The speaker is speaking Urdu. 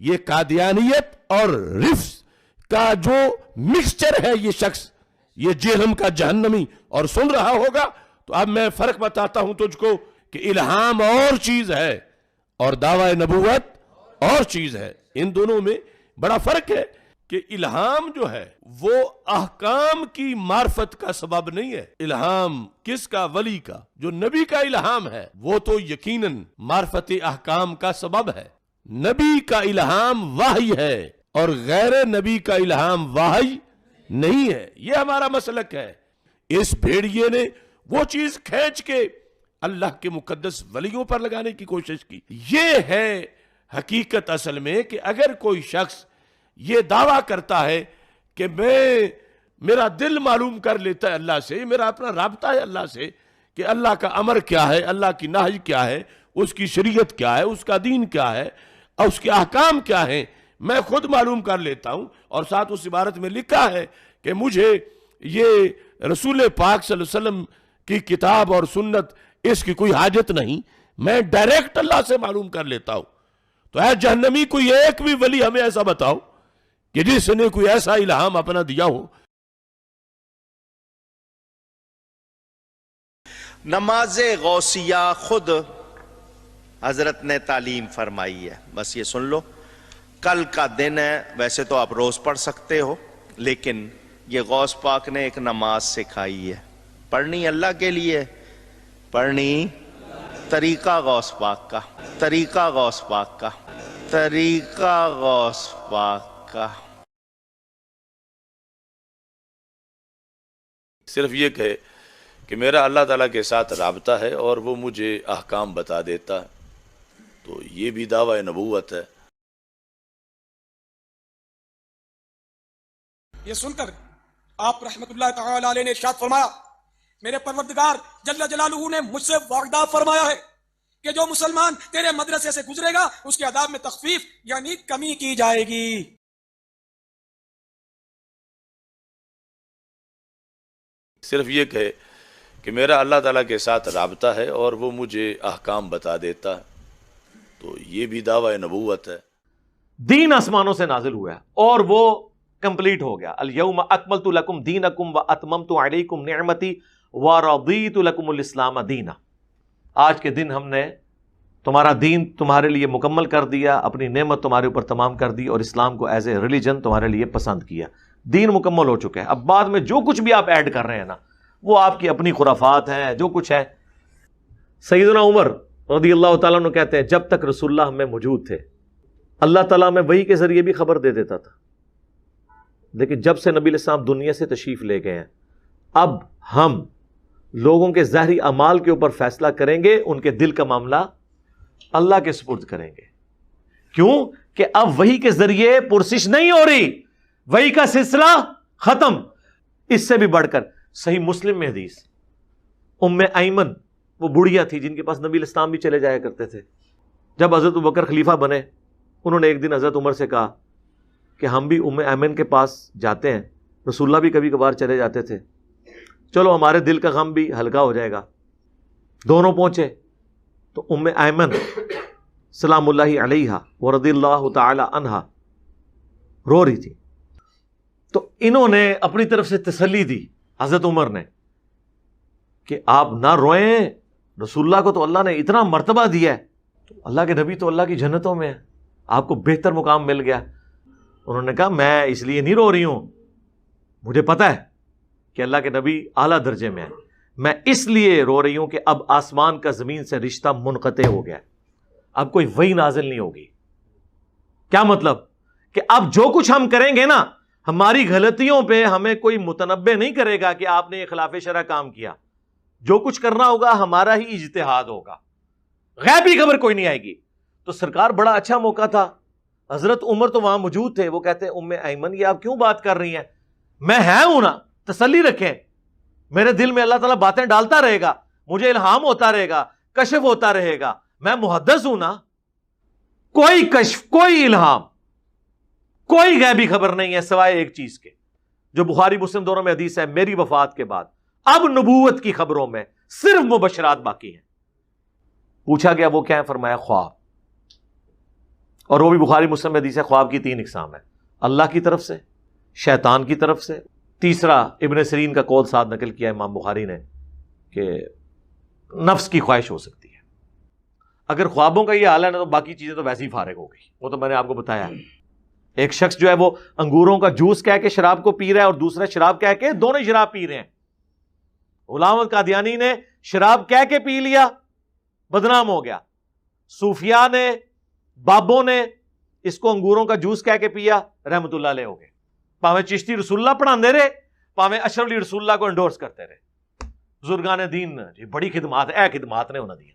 یہ قادیانیت اور رفض کا جو مکسچر ہے یہ شخص، یہ جہنم کا جہنمی، اور سن رہا ہوگا۔ تو اب میں فرق بتاتا ہوں تجھ کو کہ الہام اور چیز ہے اور دعوی نبوت اور چیز ہے، ان دونوں میں بڑا فرق ہے۔ کہ الہام جو ہے وہ احکام کی معرفت کا سبب نہیں ہے۔ الہام کس کا؟ ولی کا۔ جو نبی کا الہام ہے وہ تو یقیناً معرفت احکام کا سبب ہے۔ نبی کا الہام وحی ہے اور غیر نبی کا الہام وحی نہیں ہے۔ یہ ہمارا مسلک ہے۔ اس بھیڑیے نے وہ چیز کھینچ کے اللہ کے مقدس ولیوں پر لگانے کی کوشش کی۔ یہ ہے حقیقت اصل میں کہ اگر کوئی شخص یہ دعویٰ کرتا ہے کہ میرا دل معلوم کر لیتا ہے اللہ سے، میرا اپنا رابطہ ہے اللہ سے، کہ اللہ کا امر کیا ہے، اللہ کی نہی کیا ہے، اس کی شریعت کیا ہے، اس کا دین کیا ہے اور اس کے احکام کیا ہیں، میں خود معلوم کر لیتا ہوں، اور ساتھ اس عبارت میں لکھا ہے کہ مجھے یہ رسول پاک صلی اللہ علیہ وسلم کی کتاب اور سنت اس کی کوئی حاجت نہیں، میں ڈائریکٹ اللہ سے معلوم کر لیتا ہوں۔ تو اے جہنمی، کوئی ایک بھی ولی ہمیں ایسا بتاؤ کہ جس نے کوئی ایسا الہام اپنا دیا ہو۔ نماز غوثیہ خود حضرت نے تعلیم فرمائی ہے، بس یہ سن لو۔ کل کا دن ہے، ویسے تو آپ روز پڑھ سکتے ہو، لیکن یہ غوث پاک نے ایک نماز سکھائی ہے، پڑھنی اللہ کے لیے، پڑھنی طریقہ غوث پاک کا، طریقہ غوث پاک کا، طریقہ غوث پاک کا۔ صرف یہ کہے کہ میرا اللہ تعالیٰ کے ساتھ رابطہ ہے اور وہ مجھے احکام بتا دیتا ہے، تو یہ بھی دعوی نبوت ہے۔ یہ سن کر آپ رحمت اللہ تعالی علیہ نے ارشاد فرمایا، میرے پروردگار جل جلالہ نے مجھ سے وعدہ فرمایا ہے کہ جو مسلمان تیرے مدرسے سے گزرے گا اس کے عذاب میں تخفیف یعنی کمی کی جائے گی۔ صرف یہ کہے کہ میرا اللہ تعالیٰ کے ساتھ رابطہ ہے اور وہ مجھے احکام بتا دیتا ہے، تو یہ بھی دعوی نبوت ہے۔ دین آسمانوں سے نازل ہوا ہے اور وہ کمپلیٹ ہو گیا۔ الیوم اکملت لکم دینکم واتممت علیکم نعمتی ورضیت لکم الاسلام دینا۔ آج کے دن ہم نے تمہارا دین تمہارے لیے مکمل کر دیا، اپنی نعمت تمہارے اوپر تمام کر دی اور اسلام کو ایز اے ریلیجن تمہارے لیے پسند کیا۔ دین مکمل ہو چکا ہے۔ اب بعد میں جو کچھ بھی آپ ایڈ کر رہے ہیں نا، وہ آپ کی اپنی خرافات ہیں، جو کچھ ہے۔ سیدنا عمر رضی اللہ تعالیٰ عنہ کہتے ہیں جب تک رسول اللہ ہمیں موجود تھے اللہ تعالیٰ میں وحی کے ذریعے بھی خبر دے دیتا تھا، لیکن جب سے نبی علیہ السلام دنیا سے تشریف لے گئے ہیں اب ہم لوگوں کے ظاہری اعمال کے اوپر فیصلہ کریں گے، ان کے دل کا معاملہ اللہ کے سپرد کریں گے۔ کیوں کہ اب وحی کے ذریعے پرسش نہیں ہو رہی، وحی کا سلسلہ ختم۔ اس سے بھی بڑھ کر صحیح مسلم میں حدیث، ام ایمن وہ بڑھیا تھی جن کے پاس نبی علیہ السلام بھی چلے جایا کرتے تھے۔ جب حضرت ابوبکر خلیفہ بنے، انہوں نے ایک دن حضرت عمر سے کہا کہ ہم بھی ام ایمن کے پاس جاتے ہیں، رسول اللہ بھی کبھی کبھار چلے جاتے تھے، چلو ہمارے دل کا غم بھی ہلکا ہو جائے گا۔ دونوں پہنچے تو ام ایمن سلام اللہ علیہا ورضی اللہ تعالی عنہا رو رہی تھی، تو انہوں نے اپنی طرف سے تسلی دی حضرت عمر نے کہ آپ نہ روئیں، رسول اللہ کو تو اللہ نے اتنا مرتبہ دیا ہے، تو اللہ کے نبی تو اللہ کی جنتوں میں ہے، آپ کو بہتر مقام مل گیا۔ انہوں نے کہا میں اس لیے نہیں رو رہی ہوں، مجھے پتا ہے کہ اللہ کے نبی اعلیٰ درجے میں ہے، میں اس لیے رو رہی ہوں کہ اب آسمان کا زمین سے رشتہ منقطع ہو گیا، اب کوئی وحی نازل نہیں ہوگی۔ کیا مطلب؟ کہ اب جو کچھ ہم کریں گے نا، ہماری غلطیوں پہ ہمیں کوئی متنبع نہیں کرے گا کہ آپ نے یہ خلاف شرع کام کیا، جو کچھ کرنا ہوگا ہمارا ہی اجتہاد ہوگا، غیبی خبر کوئی نہیں آئے گی۔ تو سرکار بڑا اچھا موقع تھا، حضرت عمر تو وہاں موجود تھے، وہ کہتے ہیں ام ایمن یہ آپ کیوں بات کر رہی ہیں، میں ہوں نا، تسلی رکھیں، میرے دل میں اللہ تعالیٰ باتیں ڈالتا رہے گا، مجھے الہام ہوتا رہے گا، کشف ہوتا رہے گا، میں محدث ہوں نا، کوئی کشف، کوئی الہام، کوئی غیبی خبر نہیں ہے سوائے ایک چیز کے، جو بخاری مسلم دونوں میں حدیث ہے، میری وفات کے بعد اب نبوت کی خبروں میں صرف مبشرات باقی ہیں۔ پوچھا گیا وہ کیا ہے؟ فرمایا خواب۔ اور وہ بھی بخاری مسلم میں حدیث ہے. خواب کی 3 اقسام ہیں: اللہ کی طرف سے، شیطان کی طرف سے، تیسرا ابن سیرین کا قول ساتھ نقل کیا امام بخاری نے کہ نفس کی خواہش ہو سکتی ہے. اگر خوابوں کا یہ حال ہے نا تو باقی چیزیں تو ویسے ہی فارغ ہو گئی. وہ تو میں نے آپ کو بتایا ہے. ایک شخص جو ہے وہ انگوروں کا جوس کہہ کے شراب کو پی رہا ہے اور دوسرا شراب کہہ کے، دونوں شراب پی رہے ہیں. غلام احمد قادیانی نے شراب کہہ کے پی لیا، بدنام ہو گیا. صوفیاء نے، بابوں نے اس کو انگوروں کا جوس کہہ کے پیا، رحمت اللہ علیہ ہو گئے. پاویں چشتی رسول اللہ پڑھاندے رہے، پاویں اشرف علی رسول اللہ کو انڈورس کرتے رہے. بزرگان دین جی بڑی خدمات، خدمات نے انہوں نے دی.